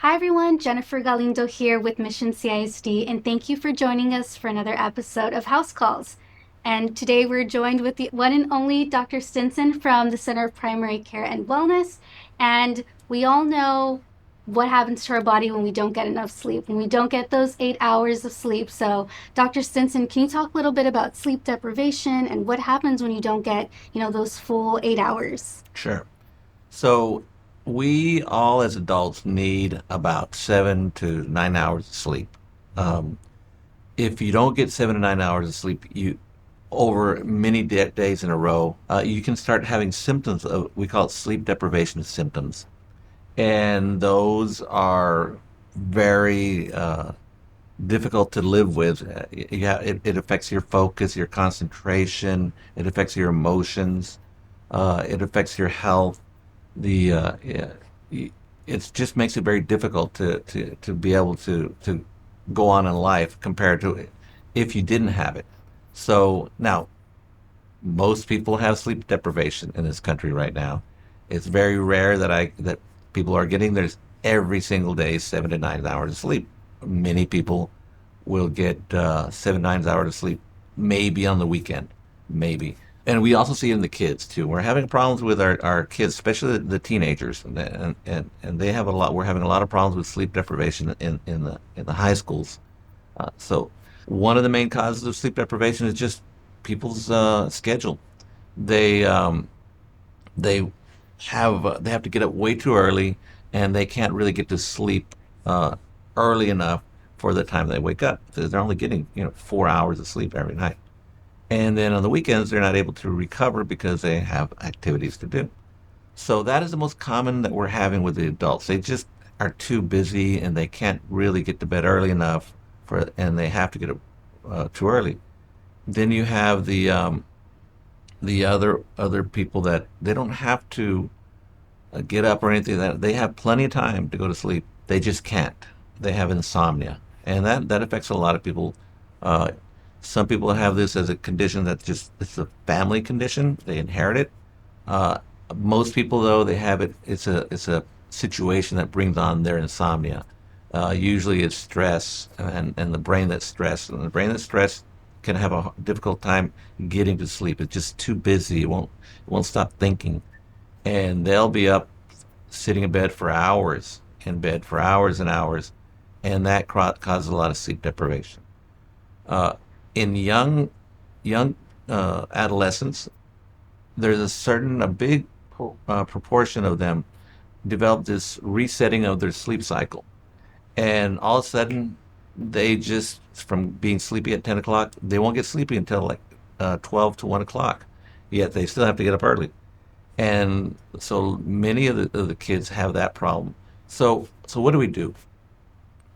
Hi everyone, Jennifer Galindo here with Mission CISD, and thank you for joining us for another episode of House Calls. And today we're joined with the one and only Dr. Stinson from the Center of Primary Care and Wellness. And we all know what happens to our body when we don't get enough sleep, when we don't get those 8 hours of sleep. So, Dr. Stinson, can you talk a little bit about sleep deprivation and what happens when you don't get, those full 8 hours? Sure. So we all as adults need about 7 to 9 hours of sleep. Um, if you don't get 7 to 9 hours of sleep, you over many days in a row, you can start having symptoms of we call it sleep deprivation symptoms, and those are very difficult to live with. Yeah, it affects your focus, your concentration. It affects your emotions. It affects your health. Yeah, it just makes it very difficult to be able to go on in life compared to if you didn't have it. So now most people have sleep deprivation in this country right now. It's very rare that people are getting theirs every single day 7 to 9 hours of sleep. Many people will get 7 to 9 hours of sleep maybe on the weekend, maybe. And we also see it in the kids too. We're having problems with our kids, especially the teenagers, and they have a lot. We're having a lot of problems with sleep deprivation in the high schools. So one of the main causes of sleep deprivation is just people's schedule. They they they have to get up way too early, and they can't really get to sleep early enough for the time they wake up. So they're only getting 4 hours of sleep every night. And then on the weekends, they're not able to recover because they have activities to do. So that is the most common that we're having with the adults. They just are too busy and they can't really get to bed early enough and they have to get up too early. Then you have the other people that they don't have to get up or anything. That they have plenty of time to go to sleep. They just can't. They have insomnia, and that affects a lot of people. Uh, some people have this as a condition that's just it's a family condition. They inherit it. Uh, Most people, though, they have it. It's a situation that brings on their insomnia. Usually, it's stress and the brain that's stressed, and the brain that's stressed can have a difficult time getting to sleep. It's just too busy. It won't stop thinking, and they'll be up sitting in bed for hours and hours, and that causes a lot of sleep deprivation. Uh, in young adolescents, there's a big proportion of them develop this resetting of their sleep cycle. And all of a sudden, they just, from being sleepy at 10 o'clock, they won't get sleepy until like 12 to 1 o'clock. Yet they still have to get up early. And so many of the kids have that problem. So what do we do?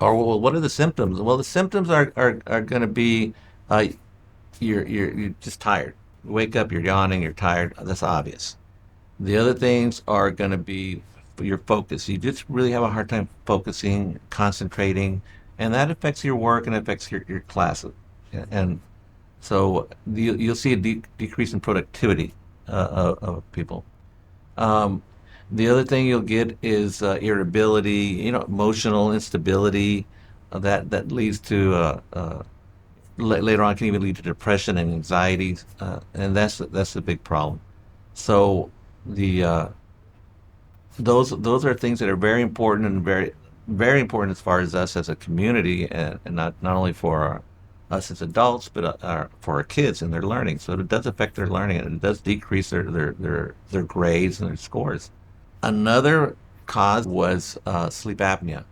Or well, what are the symptoms? Well, the symptoms are going to be uh, you're just tired. You wake up, you're yawning, you're tired. That's obvious. The other things are going to be your focus. You just really have a hard time focusing, concentrating, and that affects your work and affects your classes. And so you'll see a decrease in productivity of people. Um, the other thing you'll get is irritability, emotional instability. That leads to later on can even lead to depression and anxiety, and that's a big problem. So the those are things that are very important and very important as far as us as a community, and not only for us as adults, but for our kids and their learning. So it does affect their learning, and it does decrease their grades and their scores. Another cause was sleep apnea,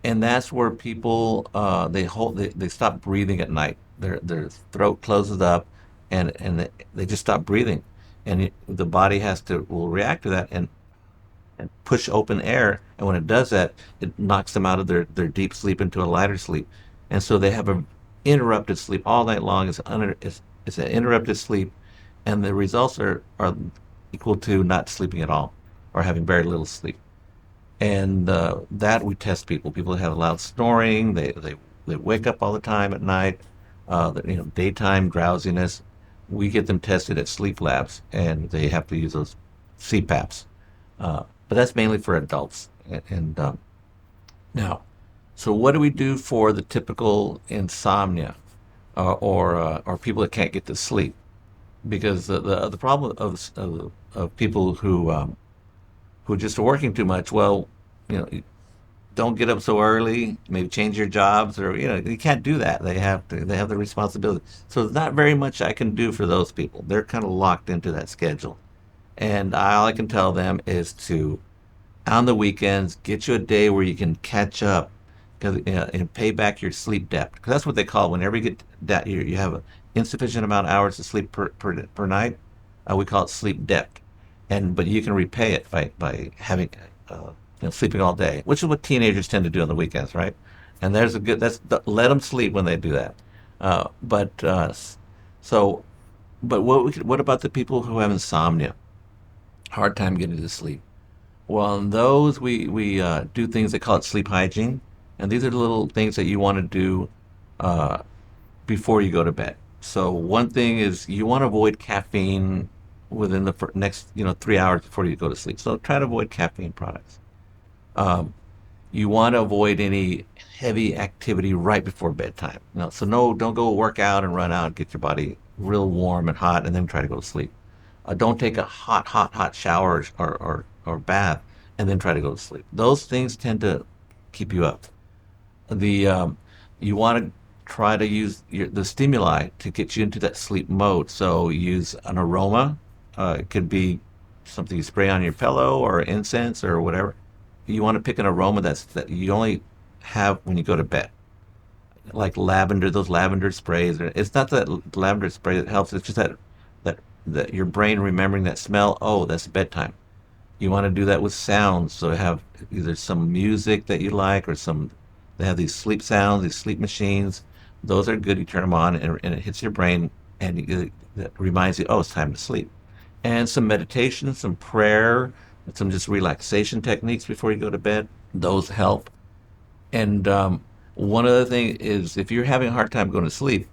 and that's where people they stop breathing at night. Their throat closes up, and they just stop breathing, and the body will react to that and push open air. And when it does that, it knocks them out of their deep sleep into a lighter sleep. And so they have a interrupted sleep all night long. It's an interrupted sleep, and the results are equal to not sleeping at all or having very little sleep. And that we test people. People that have loud snoring, they wake up all the time at night, daytime drowsiness. We get them tested at sleep labs, and they have to use those CPAPs. But that's mainly for adults. And Now, so what do we do for the typical insomnia or people that can't get to sleep? Because the problem of people who just are working too much, well, don't get up so early, maybe change your jobs, or you can't do that. They have the responsibility. So there's not very much I can do for those people. They're kind of locked into that schedule. And all I can tell them is to, on the weekends, get you a day where you can catch up, and pay back your sleep debt. Because that's what they call it. Whenever you get that, you have an insufficient amount of hours of sleep per night. We call it sleep debt. But you can repay it by having sleeping all day, which is what teenagers tend to do on the weekends, right? And there's a good that's let them sleep when they do that. But so, but what about the people who have insomnia, hard time getting to sleep? Well, in those we do things they call it sleep hygiene, and these are the little things that you want to do uh, before you go to bed. So one thing is you want to avoid caffeine within the next 3 hours before you go to sleep. So try to avoid caffeine products. Um, you want to avoid any heavy activity right before bedtime. So no, don't go work out and run out and get your body real warm and hot and then try to go to sleep. Don't take a hot shower or bath and then try to go to sleep. Those things tend to keep you up. The You want to try to use the stimuli to get you into that sleep mode. So use an aroma. It could be something you spray on your pillow or incense or whatever. You want to pick an aroma that you only have when you go to bed, like lavender. Those lavender sprays. It's not that lavender spray that helps. It's just that your brain remembering that smell. Oh, that's bedtime. You want to do that with sounds. So have either some music that you like or some. They have these sleep sounds, these sleep machines. Those are good. You turn them on and it hits your brain and that reminds you, oh, it's time to sleep. And some meditation, some prayer, some just relaxation techniques before you go to bed. Those help. And one other thing is if you're having a hard time going to sleep,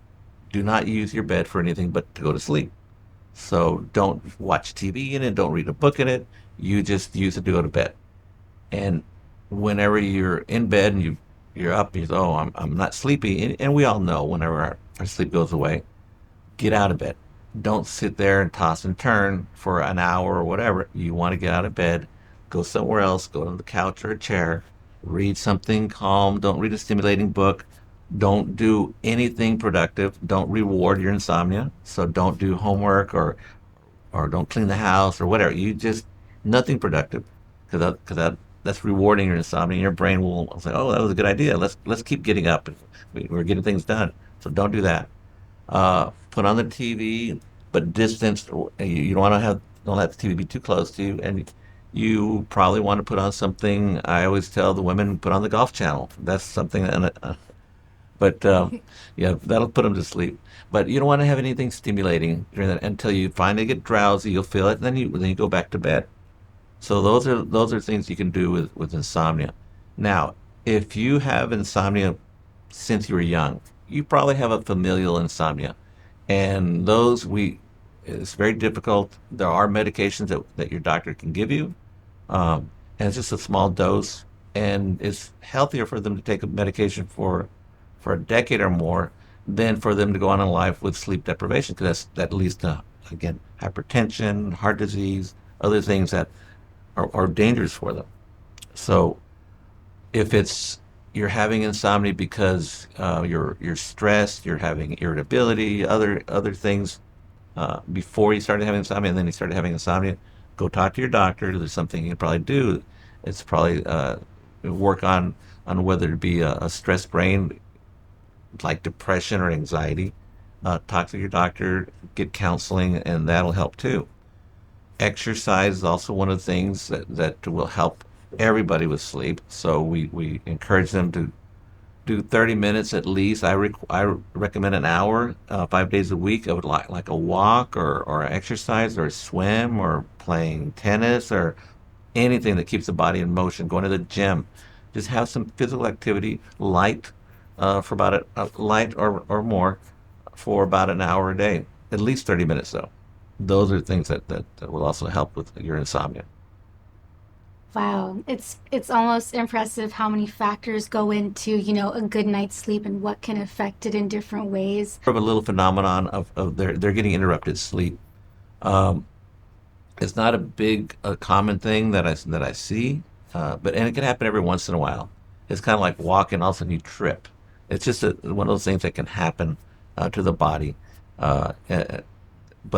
do not use your bed for anything but to go to sleep. So don't watch TV in it, don't read a book in it. You just use it to go to bed. And whenever you're in bed and you're up, you say, "Oh, I'm not sleepy," and we all know whenever our sleep goes away, get out of bed. Don't sit there and toss and turn for an hour or whatever. You want to get out of bed, go somewhere else, go to the couch or a chair, read something calm. Don't read a stimulating book. Don't do anything productive. Don't reward your insomnia. So don't do homework or don't clean the house or whatever. You just nothing productive because that's rewarding your insomnia. Your brain will say, "Oh, that was a good idea. Let's keep getting up. We're getting things done." So don't do that. Put on the TV, but distance. You don't let the TV be too close to you, and you probably want to put on something. I always tell the women put on the Golf Channel. That's something that, but yeah, that'll put them to sleep. But you don't want to have anything stimulating during that until you finally get drowsy. You'll feel it, and then you go back to bed. So those are things you can do with insomnia. Now, if you have insomnia since you were young, you probably have a familial insomnia. And those we it's very difficult. There are medications that your doctor can give you. And it's just a small dose. And it's healthier for them to take a medication for a decade or more than for them to go on in life with sleep deprivation because that leads to again hypertension, heart disease, other things that are dangerous for them. So if it's you're having insomnia because you're stressed, you're having irritability, other things before you started having insomnia, and then you started having insomnia, go talk to your doctor. There's something you can probably do. It's probably work on whether it be a stressed brain like depression or anxiety. Talk to your doctor, get counseling, and that'll help too. Exercise is also one of the things that will help everybody with sleep. So we encourage them to do 30 minutes at least. I recommend an hour, 5 days a week. I would like a walk or exercise or swim or playing tennis or anything that keeps the body in motion. Going to the gym, just have some physical activity, light for about light or more for about an hour a day, at least 30 minutes though. Those are things that will also help with your insomnia. Wow, it's almost impressive how many factors go into, a good night's sleep and what can affect it in different ways. Of a little phenomenon of they're getting interrupted sleep. Um, it's not a big a common thing that I see, but and it can happen every once in a while. It's kind of like walking, all of a sudden you trip. It's just one of those things that can happen to the body, but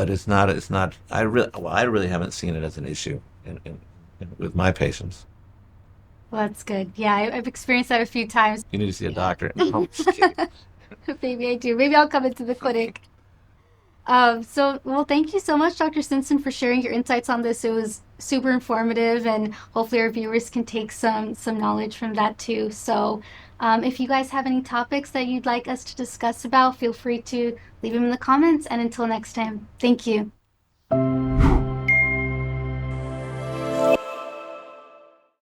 it's not. I really haven't seen it as an issue with my patients. Well, that's good. Yeah, I've experienced that a few times. You need to see a Yeah. doctor. No, I'm just kidding. Maybe I do. Maybe I'll come into the clinic. Well, thank you so much, Dr. Stinson, for sharing your insights on this. It was super informative, and hopefully our viewers can take some knowledge from that too. If you guys have any topics that you'd like us to discuss about, feel free to leave them in the comments. And until next time, thank you.